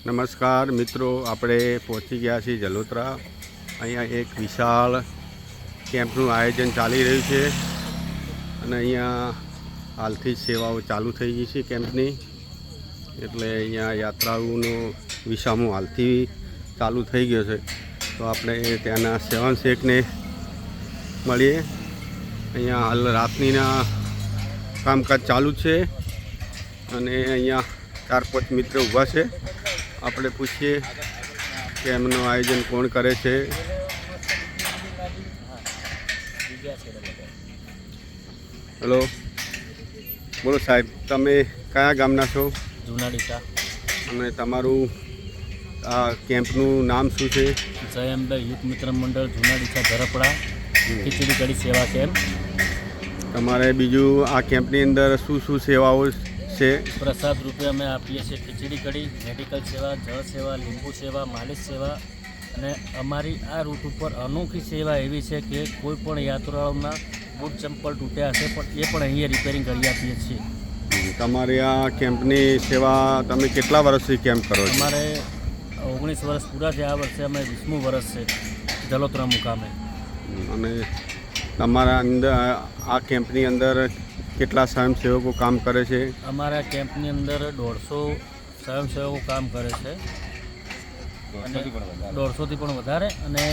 નમસ્કાર મિત્રો, આપણે પહોંચી ગયા છીએ જલોત્રા। અહીંયા એક વિશાળ કેમ્પનું આયોજન ચાલી રહ્યું છે અને અહીંયા હાલથી જ સેવાઓ ચાલુ થઈ ગઈ છે કેમ્પની। એટલે અહીંયા યાત્રાળુઓનો વિસામો હાલથી ચાલુ થઈ ગયો છે, તો આપણે ત્યાંના સેવન શેખને મળીએ। અહીંયા હાલ રાતનીના કામકાજ ચાલુ છે અને અહીંયા 4-5 મિત્ર ઊભા છે। આપણે પૂછીએ કે એમનું આયોજન કોણ કરે છે। હેલો, બોલો સાહેબ, તમે કયા ગામના છો? જુનાડીસા। અને તમારું આ કેમ્પનું નામ શું છે? જય અંબે યુથ મિત્ર મંડળ જુનાડીસા ધરપડા ખીચડી કઢી સેવા કેમ્પ। તમારે બીજું આ કેમ્પની અંદર શું શું સેવાઓ છે? પ્રસાદ રૂપે અમે આપીએ છીએ ખીચડી કઢી, મેડિકલ સેવા, જળ સેવા, લીંબુ સેવા, માલિશ સેવા। અને અમારી આ રૂટ ઉપર અનોખી સેવા એવી છે કે કોઈ પણ યાત્રાળુના બૂટ ચંપલ તૂટ્યા હશે પણ એ પણ અહીંયા રિપેરિંગ કરી આપીએ છીએ। તમારી આ કેમ્પની સેવા તમે કેટલા વર્ષથી કેમ્પ કરો છો? અમારે 19 વર્ષ પૂરા થયા, આ વર્ષે અમે 20મું વર્ષ છે જલોત્રા મુકામે। અને તમારા અંદર આ કેમ્પની અંદર કેટલા સ્વયંસેવકો કામ કરે છે? અમારા કેમ્પની અંદર 150 સ્વયંસેવકો કામ કરે છે અને 150થી પણ વધારે। અને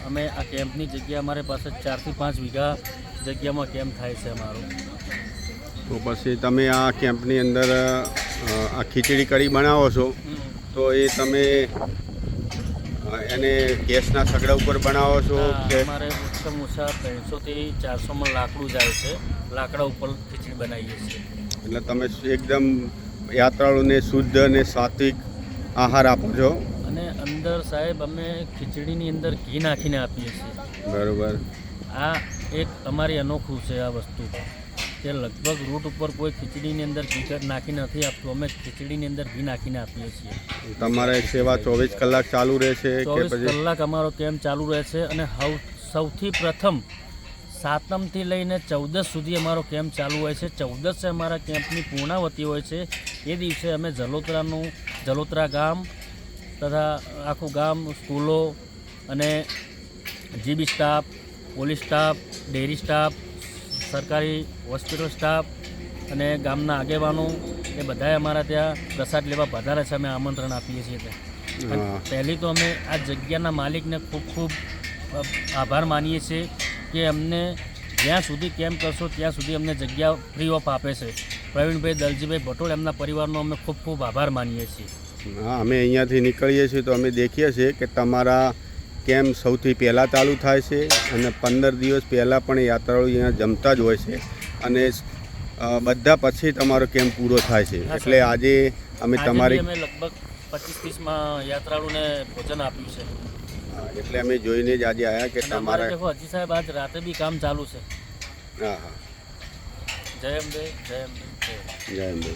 અમે આ કેમ્પની જગ્યા અમારી પાસે 4 થી 5 વીઘા જગ્યામાં કેમ્પ થાય છે અમારો। તો પછી તમે આ કેમ્પની અંદર આ ખીચડી કઢી બનાવો છો, તો એ તમે એને ગેસના સગડા ઉપર બનાવો છો કે? અમારે ઓછામાં ઓછા 300 થી 400 મણ લાકડું જાય છે, લાકડા ઉપર ખીચડી બનાવીએ છીએ। એટલે તમે એકદમ યાત્રાળુને શુદ્ધ અને સાત્વિક આહાર આપો છો? અને અંદર સાહેબ અમે ખીચડીની અંદર ઘી નાખીને આપીએ છીએ। બરાબર। આ એક અમારી અનોખું છે આ વસ્તુ કે લગભગ રૂટ ઉપર કોઈ ખીચડીની અંદર ઘી નાખી નથી આપતું, અમે ખીચડીની અંદર ઘી નાખીને આપીએ છીએ। તમારે સેવા 24 કલાક ચાલુ રહેશે કે 24 કલાક અમારો કેમ્પ ચાલુ રહે છે। અને સૌથી પ્રથમ 7મથી લઈને 14 સુધી અમારો કેમ્પ ચાલુ હોય છે। 14 અમારા કેમ્પની પૂર્ણાવતી હોય છે। એ દિવસે અમે જલોત્રા ગામ તથા આખું ગામ, સ્કૂલો અને GB staff, police staff, dairy staff, સરકારી હોસ્પિટલ સ્ટાફ અને ગામના આગેવાનો એ બધાએ અમારા ત્યાં પ્રસાદ લેવા પધારે છે। અમે આમંત્રણ આપીએ છીએ ત્યાં। પહેલી તો અમે આ જગ્યાના માલિકને ખૂબ ખૂબ આભાર માનીએ છીએ કે અમને જ્યાં સુધી કેમ્પ કરશો ત્યાં સુધી અમને જગ્યા ફ્રી ઓફ આપે છે। પ્રવીણભાઈ દલજીભાઈ ભટોળ એમના પરિવારનો અમે ખૂબ ખૂબ આભાર માનીએ છીએ। હા, અમે અહીંયાથી નીકળીએ છીએ તો અમે દેખીએ છીએ કે તમારા કેમ્પ સૌથી પહેલાં ચાલુ થાય છે અને 15 દિવસ પહેલાં પણ યાત્રાળુ અહીંયા જમતા જ હોય છે અને બધા પછી તમારો કેમ્પ પૂરો થાય છે। એટલે આજે અમે તમારી લગભગ 25-30 યાત્રાળુને ભોજન આપ્યું છે। એટલે અમે જોઈને જ આજે આવ્યા કે તમારા હજી સાહેબ આજ રાતે બી કામ ચાલુ છે। હા હા, જય અંબે, જય અંબે, જય અંબે।